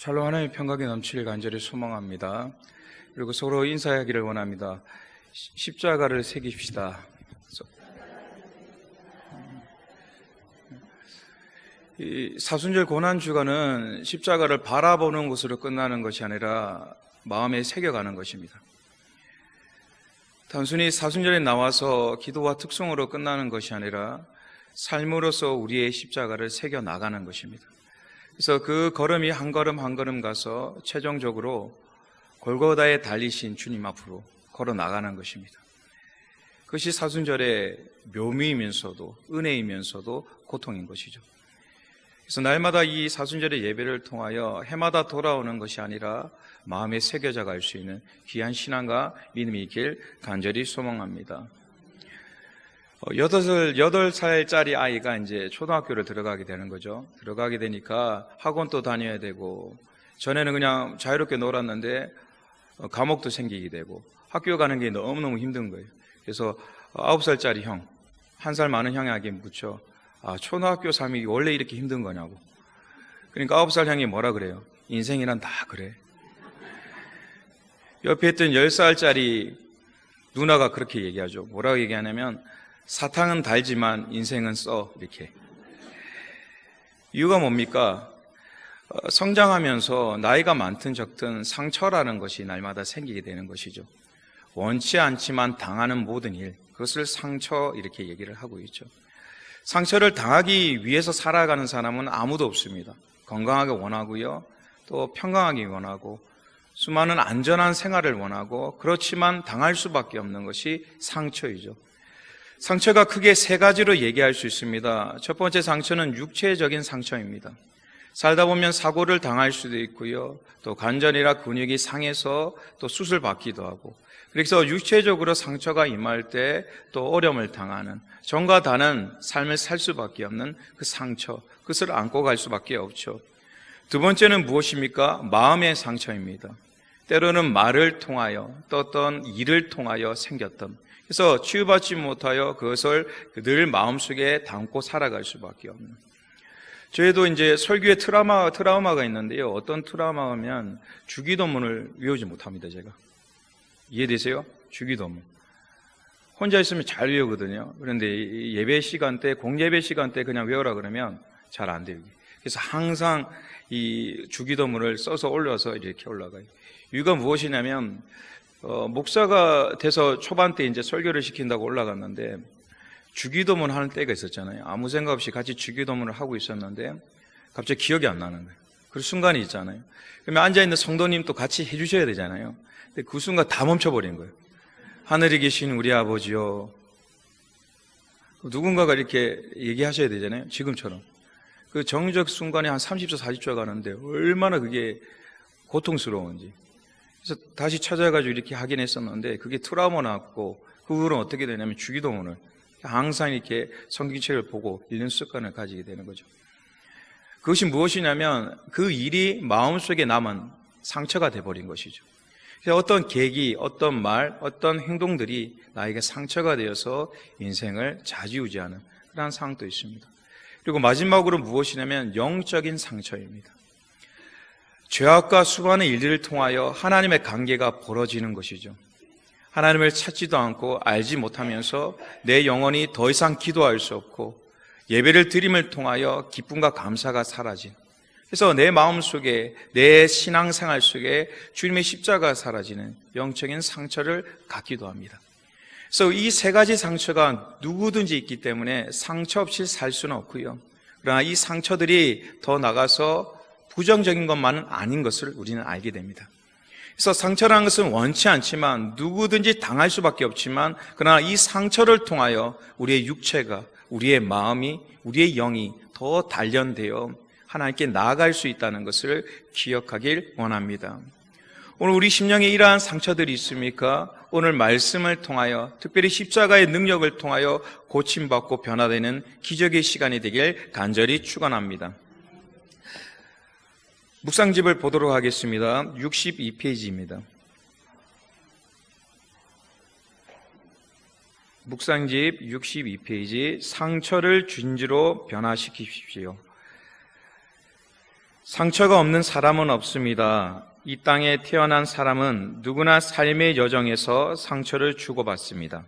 샬롬, 하나님의 평강이 넘치길 간절히 소망합니다. 그리고 서로 인사하기를 원합니다. 십자가를 새깁시다. 이 사순절 고난주간은 십자가를 바라보는 것으로 끝나는 것이 아니라 마음에 새겨가는 것입니다. 단순히 사순절에 나와서 기도와 특송으로 끝나는 것이 아니라 삶으로서 우리의 십자가를 새겨 나가는 것입니다. 그래서 그 걸음이 한 걸음 한 걸음 가서 최종적으로 골고다에 달리신 주님 앞으로 걸어 나가는 것입니다. 그것이 사순절의 묘미이면서도 은혜이면서도 고통인 것이죠. 그래서 날마다 이 사순절의 예배를 통하여 해마다 돌아오는 것이 아니라 마음에 새겨져 갈 수 있는 귀한 신앙과 믿음이 있길 간절히 소망합니다. 8살짜리 아이가 이제 초등학교를 들어가게 되는 거죠. 들어가게 되니까 학원도 다녀야 되고, 전에는 그냥 자유롭게 놀았는데 감옥도 생기게 되고 학교 가는 게 너무너무 힘든 거예요. 그래서 9살짜리 형, 1살 많은 형에게 묻죠. 초등학교 삶이 원래 이렇게 힘든 거냐고. 그러니까 9살 형이 뭐라 그래요? 인생이란 다 그래. 옆에 있던 10살짜리 누나가 그렇게 얘기하죠. 뭐라고 얘기하냐면, 사탕은 달지만 인생은 써, 이렇게. 이유가 뭡니까? 성장하면서 나이가 많든 적든 상처라는 것이 날마다 생기게 되는 것이죠. 원치 않지만 당하는 모든 일, 그것을 상처, 이렇게 얘기를 하고 있죠. 상처를 당하기 위해서 살아가는 사람은 아무도 없습니다. 건강하게 원하고요, 또 평강하게 원하고, 수많은 안전한 생활을 원하고, 그렇지만 당할 수밖에 없는 것이 상처이죠. 상처가 크게 3가지로 얘기할 수 있습니다. 첫 번째 상처는 육체적인 상처입니다. 살다 보면 사고를 당할 수도 있고요, 또 관절이나 근육이 상해서 또 수술받기도 하고, 그래서 육체적으로 상처가 임할 때 또 어려움을 당하는, 정과 다른 삶을 살 수밖에 없는 그 상처, 그것을 안고 갈 수밖에 없죠. 두 번째는 무엇입니까? 마음의 상처입니다. 때로는 말을 통하여, 또 어떤 일을 통하여 생겼던, 그래서 치유받지 못하여 그것을 늘 마음속에 담고 살아갈 수밖에 없는. 저희도 이제 설교에 트라우마가 있는데요. 어떤 트라우마면 주기도문을 외우지 못합니다, 제가. 이해되세요? 주기도문. 혼자 있으면 잘 외우거든요. 그런데 예배 시간 때, 공예배 시간 때 그냥 외우라 그러면 잘 안 돼요. 그래서 항상 이 주기도문을 써서 올려서 이렇게 올라가요. 이유가 무엇이냐면, 목사가 돼서 초반 때 이제 설교를 시킨다고 올라갔는데, 주기도문 하는 때가 있었잖아요. 아무 생각 없이 같이 주기도문을 하고 있었는데, 갑자기 기억이 안 나는 거예요. 그 순간이 있잖아요. 그러면 앉아있는 성도님도 같이 해주셔야 되잖아요. 근데 그 순간 다 멈춰버린 거예요. 하늘에 계신 우리 아버지요. 누군가가 이렇게 얘기하셔야 되잖아요. 지금처럼. 그 정적 순간에 한 30초, 40초 가는데 얼마나 그게 고통스러운지. 그래서 다시 찾아가지고 이렇게 하긴 했었는데, 그게 트라우마 났고, 그 후로는 어떻게 되냐면 주기도문을 항상 이렇게 성경책을 보고 읽는 습관을 가지게 되는 거죠. 그것이 무엇이냐면 그 일이 마음속에 남은 상처가 돼버린 것이죠. 그래서 어떤 계기, 어떤 말, 어떤 행동들이 나에게 상처가 되어서 인생을 좌지우지하는 그런 상황도 있습니다. 그리고 마지막으로 무엇이냐면 영적인 상처입니다. 죄악과 수많은 일들을 통하여 하나님의 관계가 벌어지는 것이죠. 하나님을 찾지도 않고 알지 못하면서 내 영혼이 더 이상 기도할 수 없고, 예배를 드림을 통하여 기쁨과 감사가 사라진, 그래서 내 마음속에, 내 신앙생활 속에 주님의 십자가가 사라지는 영적인 상처를 갖기도 합니다. 그래서 이 3가지 상처가 누구든지 있기 때문에 상처 없이 살 수는 없고요, 그러나 이 상처들이 더 나가서 부정적인 것만은 아닌 것을 우리는 알게 됩니다. 그래서 상처라는 것은 원치 않지만 누구든지 당할 수밖에 없지만, 그러나 이 상처를 통하여 우리의 육체가, 우리의 마음이, 우리의 영이 더 단련되어 하나님께 나아갈 수 있다는 것을 기억하길 원합니다. 오늘 우리 심령에 이러한 상처들이 있습니까? 오늘 말씀을 통하여, 특별히 십자가의 능력을 통하여 고침받고 변화되는 기적의 시간이 되길 간절히 축원합니다. 묵상집을 보도록 하겠습니다. 62페이지입니다. 묵상집 62페이지, 상처를 진주로 변화시키십시오. 상처가 없는 사람은 없습니다. 이 땅에 태어난 사람은 누구나 삶의 여정에서 상처를 주고받습니다.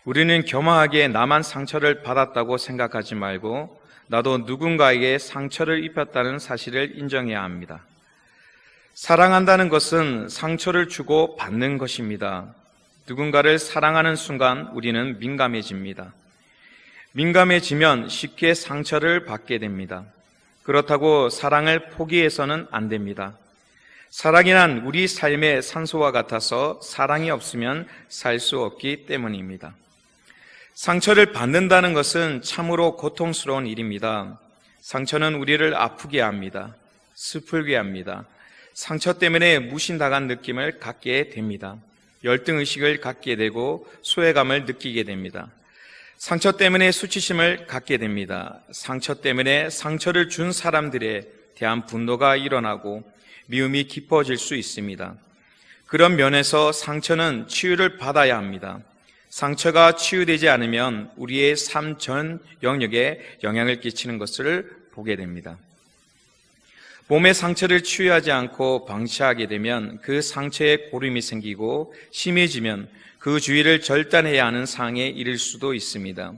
우리는 겸허하게 나만 상처를 받았다고 생각하지 말고 나도 누군가에게 상처를 입혔다는 사실을 인정해야 합니다. 사랑한다는 것은 상처를 주고 받는 것입니다. 누군가를 사랑하는 순간 우리는 민감해집니다. 민감해지면 쉽게 상처를 받게 됩니다. 그렇다고 사랑을 포기해서는 안 됩니다. 사랑이란 우리 삶의 산소와 같아서 사랑이 없으면 살 수 없기 때문입니다. 상처를 받는다는 것은 참으로 고통스러운 일입니다. 상처는 우리를 아프게 합니다. 슬프게 합니다. 상처 때문에 무신당한 느낌을 갖게 됩니다. 열등의식을 갖게 되고 소외감을 느끼게 됩니다. 상처 때문에 수치심을 갖게 됩니다. 상처 때문에 상처를 준 사람들에 대한 분노가 일어나고 미움이 깊어질 수 있습니다. 그런 면에서 상처는 치유를 받아야 합니다. 상처가 치유되지 않으면 우리의 삶 전 영역에 영향을 끼치는 것을 보게 됩니다. 몸의 상처를 치유하지 않고 방치하게 되면 그 상처에 고름이 생기고 심해지면 그 주위를 절단해야 하는 상황에 이를 수도 있습니다.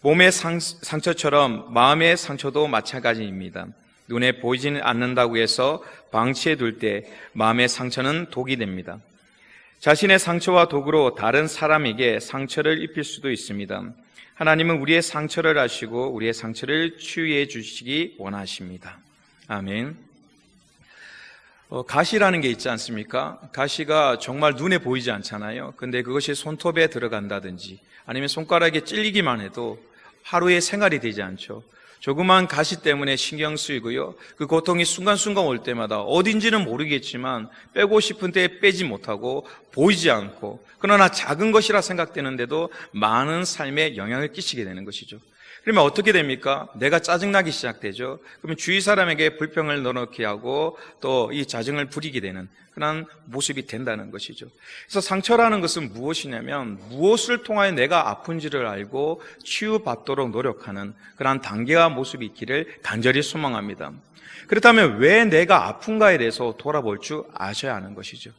몸의 상처처럼 마음의 상처도 마찬가지입니다. 눈에 보이지는 않는다고 해서 방치해 둘 때 마음의 상처는 독이 됩니다. 자신의 상처와 독으로 다른 사람에게 상처를 입힐 수도 있습니다. 하나님은 우리의 상처를 아시고 우리의 상처를 치유해 주시기 원하십니다. 아멘. 가시라는 게 있지 않습니까? 가시가 정말 눈에 보이지 않잖아요. 근데 그것이 손톱에 들어간다든지 아니면 손가락에 찔리기만 해도 하루의 생활이 되지 않죠. 조그만 가시 때문에 신경 쓰이고요. 그 고통이 순간순간 올 때마다 어딘지는 모르겠지만 빼고 싶은 때 빼지 못하고 보이지 않고 그러나 작은 것이라 생각되는데도 많은 삶에 영향을 끼치게 되는 것이죠. 그러면 어떻게 됩니까? 내가 짜증나기 시작되죠. 그러면 주위 사람에게 불평을 넣어놓게 하고 또 이 자증을 부리게 되는 그런 모습이 된다는 것이죠. 그래서 상처라는 것은 무엇이냐면 무엇을 통하여 내가 아픈지를 알고 치유받도록 노력하는 그런 단계와 모습이 있기를 간절히 소망합니다. 그렇다면 왜 내가 아픈가에 대해서 돌아볼 줄 아셔야 하는 것이죠.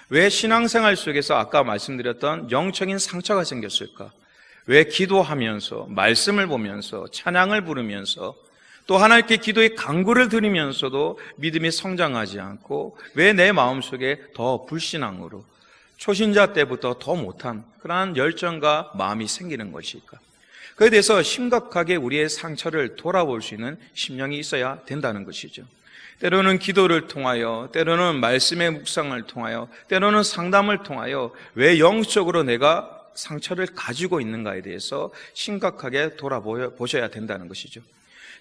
왜 신앙생활 속에서 아까 말씀드렸던 영적인 상처가 생겼을까? 왜 기도하면서 말씀을 보면서 찬양을 부르면서 또 하나님께 기도의 간구를 드리면서도 믿음이 성장하지 않고 왜 내 마음속에 더 불신앙으로 초신자 때부터 더 못한 그러한 열정과 마음이 생기는 것일까? 그에 대해서 심각하게 우리의 상처를 돌아볼 수 있는 심령이 있어야 된다는 것이죠. 때로는 기도를 통하여, 때로는 말씀의 묵상을 통하여, 때로는 상담을 통하여 왜 영적으로 내가 상처를 가지고 있는가에 대해서 심각하게 돌아보셔야 된다는 것이죠.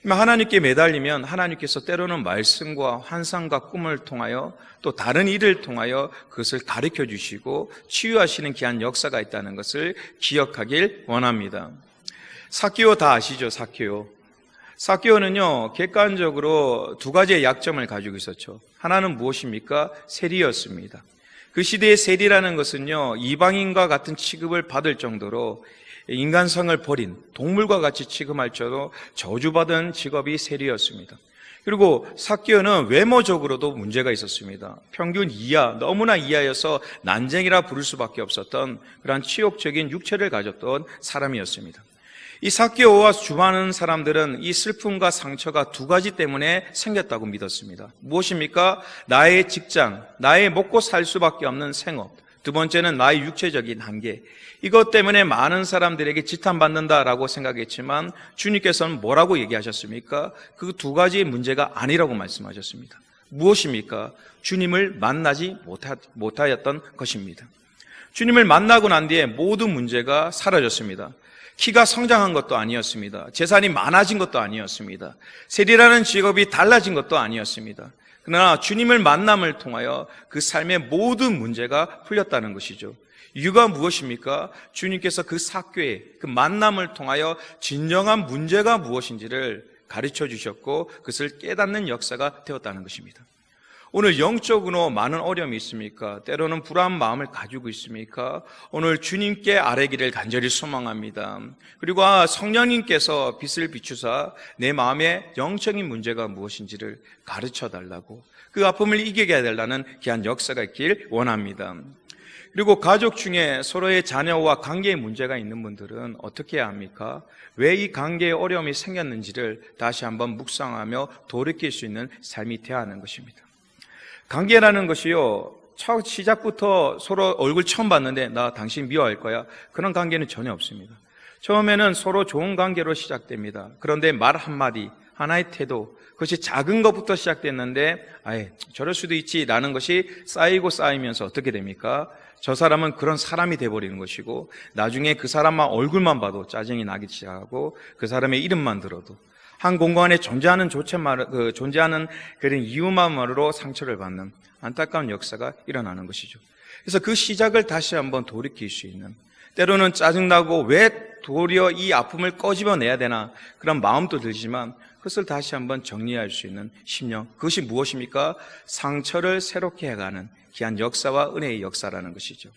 하나님께 매달리면 하나님께서 때로는 말씀과 환상과 꿈을 통하여 또 다른 일을 통하여 그것을 가르쳐 주시고 치유하시는 귀한 역사가 있다는 것을 기억하길 원합니다. 삭개오 다 아시죠? 삭개오는요 객관적으로 두 가지의 약점을 가지고 있었죠. 하나는 무엇입니까? 세리였습니다. 그 시대의 세리라는 것은요 이방인과 같은 취급을 받을 정도로 인간성을 버린 동물과 같이 취급할 정도로 저주받은 직업이 세리였습니다. 그리고 삭개오는 외모적으로도 문제가 있었습니다. 평균 이하, 너무나 이하여서 난쟁이라 부를 수밖에 없었던 그런 치욕적인 육체를 가졌던 사람이었습니다. 이 삭개오와 수많은 사람들은 이 슬픔과 상처가 두 가지 때문에 생겼다고 믿었습니다. 무엇입니까? 나의 직장, 나의 먹고 살 수밖에 없는 생업, 두 번째는 나의 육체적인 한계. 이것 때문에 많은 사람들에게 지탄받는다라고 생각했지만 주님께서는 뭐라고 얘기하셨습니까? 그 두 가지의 문제가 아니라고 말씀하셨습니다. 무엇입니까? 주님을 만나지 못하였던 것입니다. 주님을 만나고 난 뒤에 모든 문제가 사라졌습니다. 키가 성장한 것도 아니었습니다. 재산이 많아진 것도 아니었습니다. 세리라는 직업이 달라진 것도 아니었습니다. 그러나 주님을 만남을 통하여 그 삶의 모든 문제가 풀렸다는 것이죠. 이유가 무엇입니까? 주님께서 그 삭개오의 그 만남을 통하여 진정한 문제가 무엇인지를 가르쳐 주셨고 그것을 깨닫는 역사가 되었다는 것입니다. 오늘 영적으로 많은 어려움이 있습니까? 때로는 불안한 마음을 가지고 있습니까? 오늘 주님께 아뢰기를 간절히 소망합니다. 그리고 성령님께서 빛을 비추사 내 마음의 영적인 문제가 무엇인지를 가르쳐 달라고, 그 아픔을 이기게 해달라는 귀한 역사가 있길 원합니다. 그리고 가족 중에 서로의 자녀와 관계에 문제가 있는 분들은 어떻게 해야 합니까? 왜 이 관계에 어려움이 생겼는지를 다시 한번 묵상하며 돌이킬 수 있는 삶이 되어야 하는 것입니다. 관계라는 것이요, 첫 시작부터 서로 얼굴 처음 봤는데 나 당신 미워할 거야, 그런 관계는 전혀 없습니다. 처음에는 서로 좋은 관계로 시작됩니다. 그런데 말 한마디, 하나의 태도, 그것이 작은 것부터 시작됐는데 아예 저럴 수도 있지 라는 것이 쌓이고 쌓이면서 어떻게 됩니까? 저 사람은 그런 사람이 돼버리는 것이고, 나중에 그 사람만 얼굴만 봐도 짜증이 나기 시작하고, 그 사람의 이름만 들어도 한 공간에 존재하는 그런 이유만으로 상처를 받는 안타까운 역사가 일어나는 것이죠. 그래서 그 시작을 다시 한번 돌이킬 수 있는, 때로는 짜증나고 왜 도리어 이 아픔을 꺼집어내야 되나 그런 마음도 들지만 그것을 다시 한번 정리할 수 있는 심령, 그것이 무엇입니까? 상처를 새롭게 해가는 귀한 역사와 은혜의 역사라는 것이죠.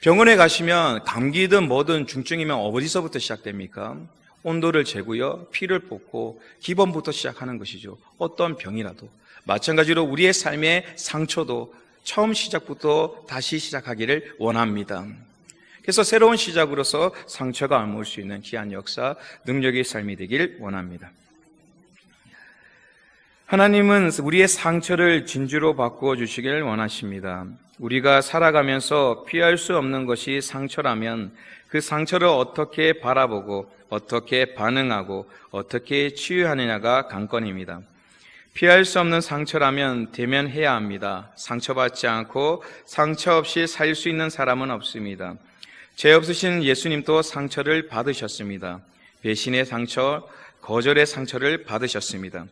병원에 가시면 감기든 뭐든 중증이면 어디서부터 시작됩니까? 온도를 재고요, 피를 뽑고 기본부터 시작하는 것이죠. 어떤 병이라도 마찬가지로 우리의 삶의 상처도 처음 시작부터 다시 시작하기를 원합니다. 그래서 새로운 시작으로서 상처가 아물 수 있는 귀한 역사, 능력의 삶이 되길 원합니다. 하나님은 우리의 상처를 진주로 바꾸어 주시길 원하십니다. 우리가 살아가면서 피할 수 없는 것이 상처라면 그 상처를 어떻게 바라보고 어떻게 반응하고 어떻게 치유하느냐가 관건입니다. 피할 수 없는 상처라면 대면해야 합니다. 상처받지 않고 상처 없이 살 수 있는 사람은 없습니다. 죄 없으신 예수님도 상처를 받으셨습니다. 배신의 상처, 거절의 상처를 받으셨습니다.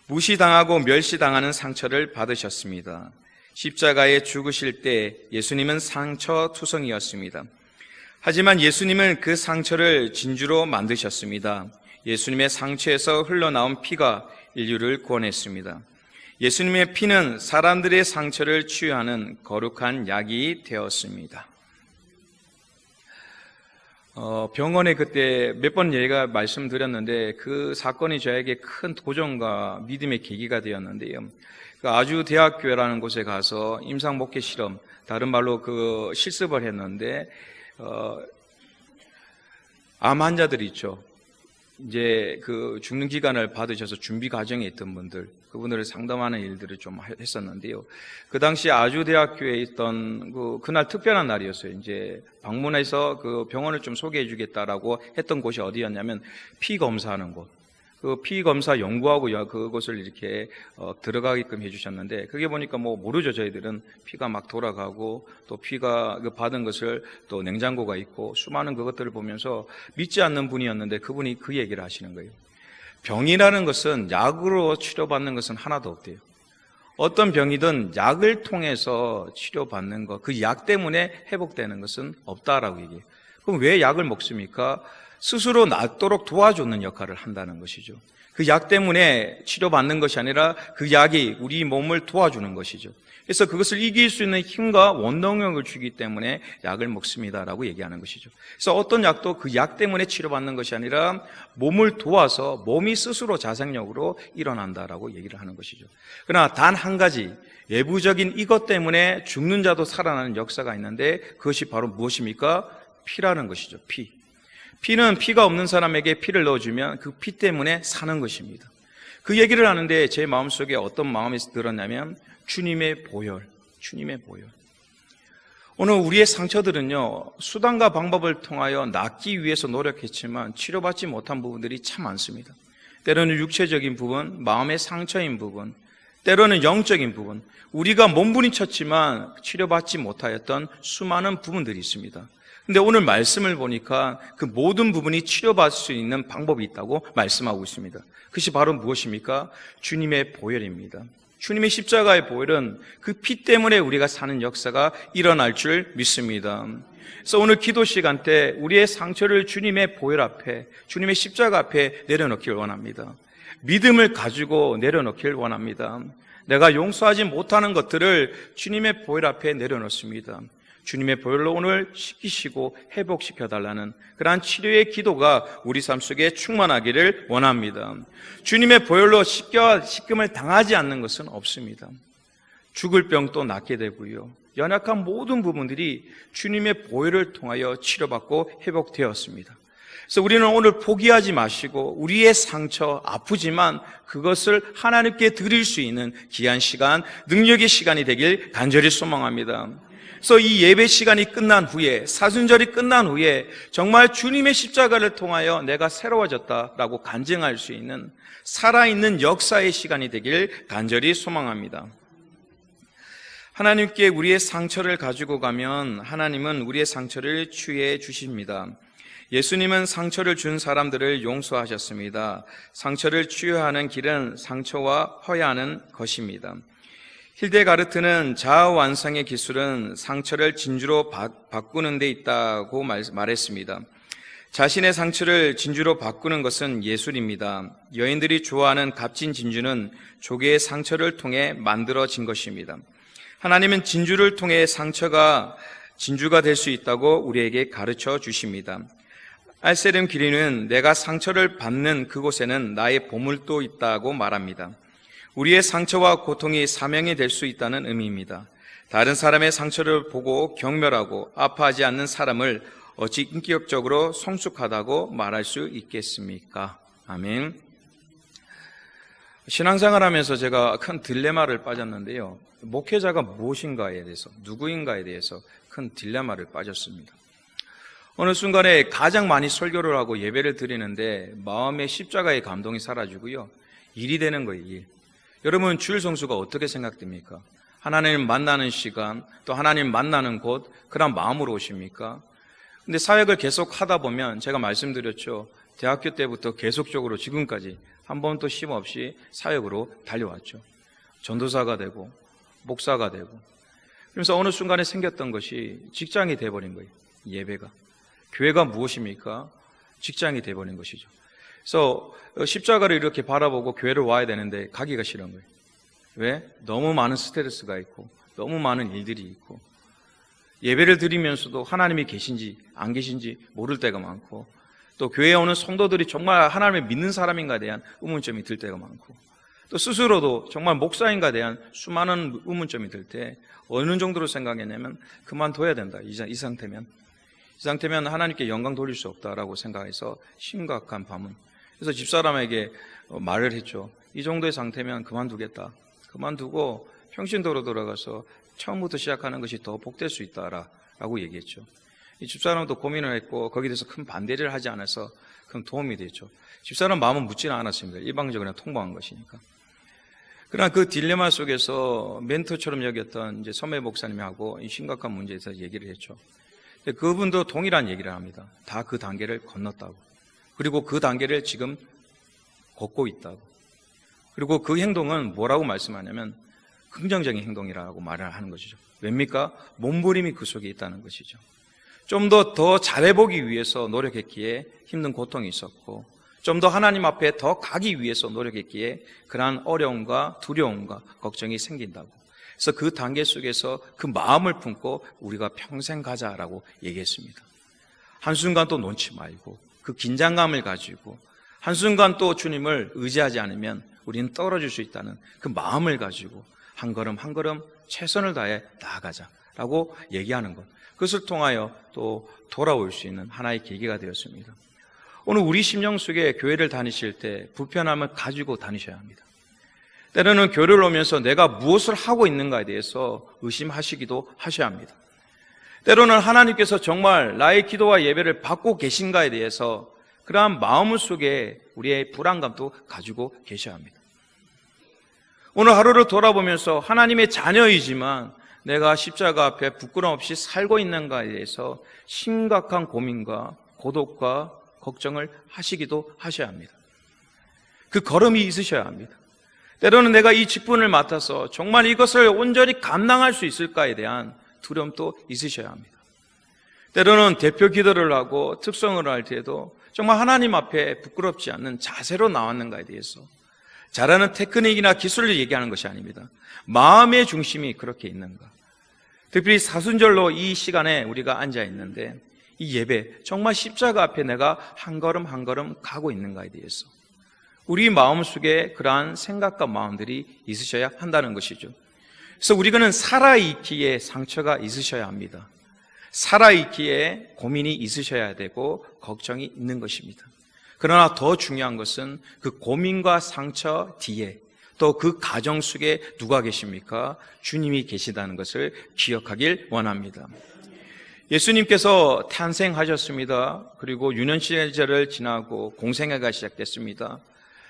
무시당하고 멸시당하는 상처를 받으셨습니다. 십자가에 죽으실 때 예수님은 상처투성이었습니다. 하지만 예수님은 그 상처를 진주로 만드셨습니다. 예수님의 상처에서 흘러나온 피가 인류를 구원했습니다. 예수님의 피는 사람들의 상처를 치유하는 거룩한 약이 되었습니다. 병원에 그때 몇 번 얘기가 말씀드렸는데 그 사건이 저에게 큰 도전과 믿음의 계기가 되었는데요. 그 아주 대학교라는 곳에 가서 임상 목회 실험, 다른 말로 그 실습을 했는데 암 환자들이 있죠. 이제 그 죽는 기간을 받으셔서 준비 과정에 있던 분들, 그분들을 상담하는 일들을 좀 했었는데요. 그 당시 아주대학교에 있던 그날 특별한 날이었어요. 이제 방문해서 그 병원을 좀 소개해 주겠다라고 했던 곳이 어디였냐면 피 검사하는 곳. 그 피 검사 연구하고 그곳을 이렇게 들어가게끔 해주셨는데, 그게 보니까 뭐 모르죠. 저희들은 피가 막 돌아가고 또 피가 받은 것을 또 냉장고가 있고 수많은 그것들을 보면서 믿지 않는 분이었는데 그분이 그 얘기를 하시는 거예요. 병이라는 것은 약으로 치료받는 것은 하나도 없대요. 어떤 병이든 약을 통해서 치료받는 것, 그 약 때문에 회복되는 것은 없다라고 얘기해요. 그럼 왜 약을 먹습니까? 스스로 낫도록 도와주는 역할을 한다는 것이죠. 그 약 때문에 치료받는 것이 아니라 그 약이 우리 몸을 도와주는 것이죠. 그래서 그것을 이길 수 있는 힘과 원동력을 주기 때문에 약을 먹습니다라고 얘기하는 것이죠. 그래서 어떤 약도 그 약 때문에 치료받는 것이 아니라 몸을 도와서 몸이 스스로 자생력으로 일어난다라고 얘기를 하는 것이죠. 그러나 단 한 가지, 외부적인 이것 때문에 죽는 자도 살아나는 역사가 있는데 그것이 바로 무엇입니까? 피라는 것이죠. 피. 피는 피가 없는 사람에게 피를 넣어주면 그 피 때문에 사는 것입니다. 그 얘기를 하는데 제 마음속에 어떤 마음이 들었냐면 주님의 보혈, 주님의 보혈. 오늘 우리의 상처들은요, 수단과 방법을 통하여 낫기 위해서 노력했지만 치료받지 못한 부분들이 참 많습니다. 때로는 육체적인 부분, 마음의 상처인 부분, 때로는 영적인 부분, 우리가 몸부림쳤지만 치료받지 못하였던 수많은 부분들이 있습니다. 근데 오늘 말씀을 보니까 그 모든 부분이 치료받을 수 있는 방법이 있다고 말씀하고 있습니다. 그것이 바로 무엇입니까? 주님의 보혈입니다. 주님의 십자가의 보혈은 그 피 때문에 우리가 사는 역사가 일어날 줄 믿습니다. 그래서 오늘 기도 시간 때 우리의 상처를 주님의 보혈 앞에, 주님의 십자가 앞에 내려놓길 원합니다. 믿음을 가지고 내려놓길 원합니다. 내가 용서하지 못하는 것들을 주님의 보혈 앞에 내려놓습니다. 주님의 보혈로 오늘 씻기시고 회복시켜달라는 그러한 치료의 기도가 우리 삶 속에 충만하기를 원합니다. 주님의 보혈로 씻김을 당하지 않는 것은 없습니다. 죽을 병도 낫게 되고요. 연약한 모든 부분들이 주님의 보혈을 통하여 치료받고 회복되었습니다. 그래서 우리는 오늘 포기하지 마시고 우리의 상처, 아프지만 그것을 하나님께 드릴 수 있는 귀한 시간, 능력의 시간이 되길 간절히 소망합니다. 그래서 이 예배 시간이 끝난 후에, 사순절이 끝난 후에 정말 주님의 십자가를 통하여 내가 새로워졌다라고 간증할 수 있는 살아있는 역사의 시간이 되길 간절히 소망합니다. 하나님께 우리의 상처를 가지고 가면 하나님은 우리의 상처를 치유해 주십니다. 예수님은 상처를 준 사람들을 용서하셨습니다. 상처를 치유하는 길은 상처와 화해하는 것입니다. 힐데가르트는 자아 완성의 기술은 상처를 진주로 바꾸는 데 있다고 말했습니다. 자신의 상처를 진주로 바꾸는 것은 예술입니다. 여인들이 좋아하는 값진 진주는 조개의 상처를 통해 만들어진 것입니다. 하나님은 진주를 통해 상처가 진주가 될 수 있다고 우리에게 가르쳐 주십니다. 알세름 기린은 내가 상처를 받는 그곳에는 나의 보물도 있다고 말합니다. 우리의 상처와 고통이 사명이 될 수 있다는 의미입니다. 다른 사람의 상처를 보고 경멸하고 아파하지 않는 사람을 어찌 인격적으로 성숙하다고 말할 수 있겠습니까? 아멘. 신앙생활하면서 제가 큰 딜레마를 빠졌는데요. 목회자가 무엇인가에 대해서, 누구인가에 대해서 큰 딜레마를 빠졌습니다. 어느 순간에 가장 많이 설교를 하고 예배를 드리는데 마음에 십자가의 감동이 사라지고요. 일이 되는 거예요, 일. 여러분, 주일 성수가 어떻게 생각됩니까? 하나님 만나는 시간, 또 하나님 만나는 곳, 그런 마음으로 오십니까? 근데 사역을 계속 하다 보면 제가 말씀드렸죠. 대학교 때부터 계속적으로 지금까지 한 번도 쉼 없이 사역으로 달려왔죠. 전도사가 되고 목사가 되고, 그러면서 어느 순간에 생겼던 것이 직장이 돼버린 거예요. 예배가. 교회가 무엇입니까? 직장이 돼버린 것이죠. 그래서 십자가를 이렇게 바라보고 교회를 와야 되는데 가기가 싫은 거예요. 왜? 너무 많은 스트레스가 있고 너무 많은 일들이 있고, 예배를 드리면서도 하나님이 계신지 안 계신지 모를 때가 많고, 또 교회에 오는 성도들이 정말 하나님을 믿는 사람인가에 대한 의문점이 들 때가 많고, 또 스스로도 정말 목사인가에 대한 수많은 의문점이 들 때 어느 정도로 생각했냐면 그만둬야 된다. 이 상태면 하나님께 영광 돌릴 수 없다라고 생각해서 심각한 밤은. 그래서 집사람에게 말을 했죠. 이 정도의 상태면 그만두겠다. 그만두고 평신도로 돌아가서 처음부터 시작하는 것이 더 복될 수 있다라고 얘기했죠. 이 집사람도 고민을 했고 거기에 대해서 큰 반대를 하지 않아서 큰 도움이 됐죠. 집사람 마음은 묻지는 않았습니다. 일방적으로 그냥 통보한 것이니까. 그러나 그 딜레마 속에서 멘토처럼 여겼던 이제 선배 목사님하고 이 심각한 문제에 대해서 얘기를 했죠. 그분도 동일한 얘기를 합니다. 다 그 단계를 건넜다고. 그리고 그 단계를 지금 걷고 있다고. 그리고 그 행동은 뭐라고 말씀하냐면 긍정적인 행동이라고 말을 하는 것이죠. 왜입니까? 몸부림이 그 속에 있다는 것이죠. 좀 더 잘해보기 위해서 노력했기에 힘든 고통이 있었고, 좀 더 하나님 앞에 더 가기 위해서 노력했기에 그러한 어려움과 두려움과 걱정이 생긴다고. 그래서 그 단계 속에서 그 마음을 품고 우리가 평생 가자라고 얘기했습니다. 한순간 또 놓지 말고 그 긴장감을 가지고 한순간 또 주님을 의지하지 않으면 우리는 떨어질 수 있다는 그 마음을 가지고 한 걸음 한 걸음 최선을 다해 나아가자라고 얘기하는 것, 그것을 통하여 또 돌아올 수 있는 하나의 계기가 되었습니다. 오늘 우리 심령 속에 교회를 다니실 때 불편함을 가지고 다니셔야 합니다. 때로는 교회를 오면서 내가 무엇을 하고 있는가에 대해서 의심하시기도 하셔야 합니다. 때로는 하나님께서 정말 나의 기도와 예배를 받고 계신가에 대해서 그러한 마음 속에 우리의 불안감도 가지고 계셔야 합니다. 오늘 하루를 돌아보면서 하나님의 자녀이지만 내가 십자가 앞에 부끄럼 없이 살고 있는가에 대해서 심각한 고민과 고독과 걱정을 하시기도 하셔야 합니다. 그 걸음이 있으셔야 합니다. 때로는 내가 이 직분을 맡아서 정말 이것을 온전히 감당할 수 있을까에 대한 두려움도 있으셔야 합니다. 때로는 대표 기도를 하고 특성을 할 때에도 정말 하나님 앞에 부끄럽지 않는 자세로 나왔는가에 대해서 잘하는 테크닉이나 기술을 얘기하는 것이 아닙니다. 마음의 중심이 그렇게 있는가. 특별히 사순절로 이 시간에 우리가 앉아 있는데 이 예배, 정말 십자가 앞에 내가 한 걸음 한 걸음 가고 있는가에 대해서 우리 마음속에 그러한 생각과 마음들이 있으셔야 한다는 것이죠. 그래서 우리는 살아있기에 상처가 있으셔야 합니다. 살아있기에 고민이 있으셔야 되고 걱정이 있는 것입니다. 그러나 더 중요한 것은 그 고민과 상처 뒤에 또 그 가정 속에 누가 계십니까? 주님이 계시다는 것을 기억하길 원합니다. 예수님께서 탄생하셨습니다. 그리고 유년 시절을 지나고 공생애가 시작됐습니다.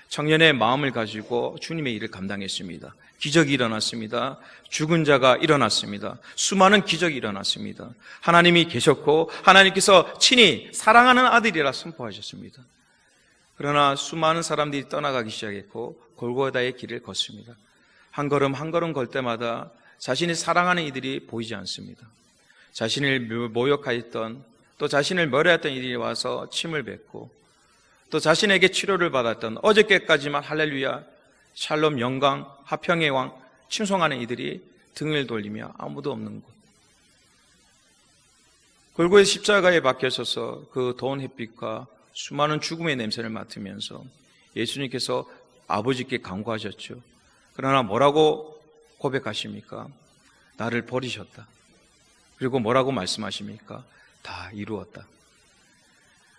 청년의 마음을 가지고 주님의 일을 감당했습니다. 기적이 일어났습니다. 죽은 자가 일어났습니다. 수많은 기적이 일어났습니다. 하나님이 계셨고 하나님께서 친히 사랑하는 아들이라 선포하셨습니다. 그러나 수많은 사람들이 떠나가기 시작했고 골고다의 길을 걷습니다. 한 걸음 한 걸음 걸 때마다 자신이 사랑하는 이들이 보이지 않습니다. 자신을 모욕하였던 또 자신을 멸했던 이들이 와서 침을 뱉고 또 자신에게 치료를 받았던 어저께까지만 할렐루야 샬롬 영광 화평의 왕 칭송하는 이들이 등을 돌리며 아무도 없는 곳, 골고의 십자가에 박혀서서 그 더운 햇빛과 수많은 죽음의 냄새를 맡으면서 예수님께서 아버지께 간구하셨죠. 그러나 뭐라고 고백하십니까? 나를 버리셨다. 그리고 뭐라고 말씀하십니까? 다 이루었다.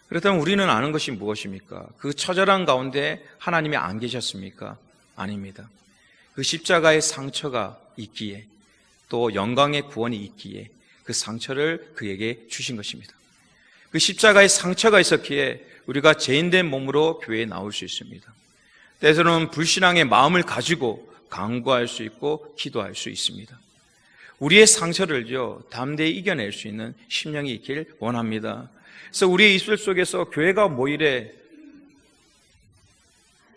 그렇다면 우리는 아는 것이 무엇입니까? 그 처절한 가운데 하나님이 안 계셨습니까? 아닙니다. 그 십자가의 상처가 있기에 또 영광의 구원이 있기에 그 상처를 그에게 주신 것입니다. 그 십자가의 상처가 있었기에 우리가 죄인된 몸으로 교회에 나올 수 있습니다. 때로는 불신앙의 마음을 가지고 간구할 수 있고 기도할 수 있습니다. 우리의 상처를요 담대히 이겨낼 수 있는 심령이 있길 원합니다. 그래서 우리의 이슬 속에서 교회가 뭐 이래,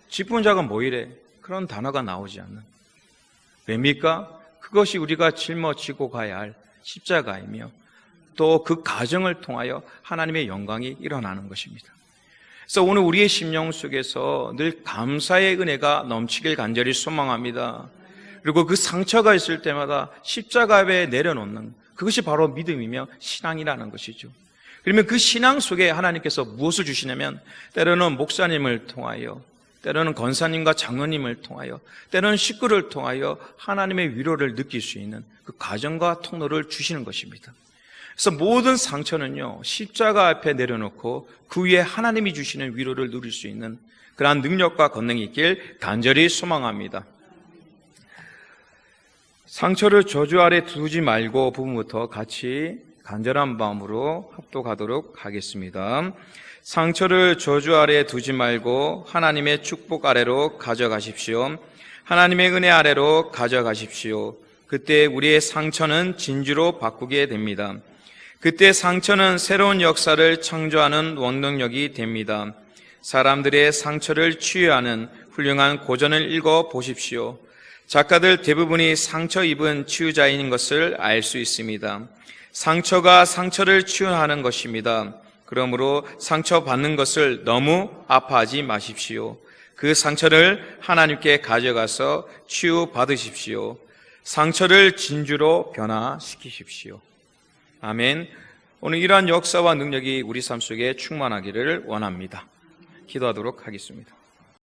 직분자가 뭐 이래 그런 단어가 나오지 않는, 왜입니까? 그것이 우리가 짊어지고 가야 할 십자가이며 또 그 가정을 통하여 하나님의 영광이 일어나는 것입니다. 그래서 오늘 우리의 심령 속에서 늘 감사의 은혜가 넘치길 간절히 소망합니다. 그리고 그 상처가 있을 때마다 십자가에 내려놓는 그것이 바로 믿음이며 신앙이라는 것이죠. 그러면 그 신앙 속에 하나님께서 무엇을 주시냐면 때로는 목사님을 통하여, 때로는 권사님과 장로님을 통하여, 때로는 식구를 통하여 하나님의 위로를 느낄 수 있는 그 가정과 통로를 주시는 것입니다. 그래서 모든 상처는요 십자가 앞에 내려놓고 그 위에 하나님이 주시는 위로를 누릴 수 있는 그러한 능력과 권능이 있길 간절히 소망합니다. 상처를 저주 아래 두지 말고 부분부터 같이 간절한 마음으로 합독하도록 하겠습니다. 상처를 저주 아래 두지 말고 하나님의 축복 아래로 가져가십시오. 하나님의 은혜 아래로 가져가십시오. 그때 우리의 상처는 진주로 바꾸게 됩니다. 그때 상처는 새로운 역사를 창조하는 원동력이 됩니다. 사람들의 상처를 치유하는 훌륭한 고전을 읽어 보십시오. 작가들 대부분이 상처 입은 치유자인 것을 알 수 있습니다. 상처가 상처를 치유하는 것입니다. 그러므로 상처받는 것을 너무 아파하지 마십시오. 그 상처를 하나님께 가져가서 치유받으십시오. 상처를 진주로 변화시키십시오. 아멘. 오늘 이러한 역사와 능력이 우리 삶 속에 충만하기를 원합니다. 기도하도록 하겠습니다.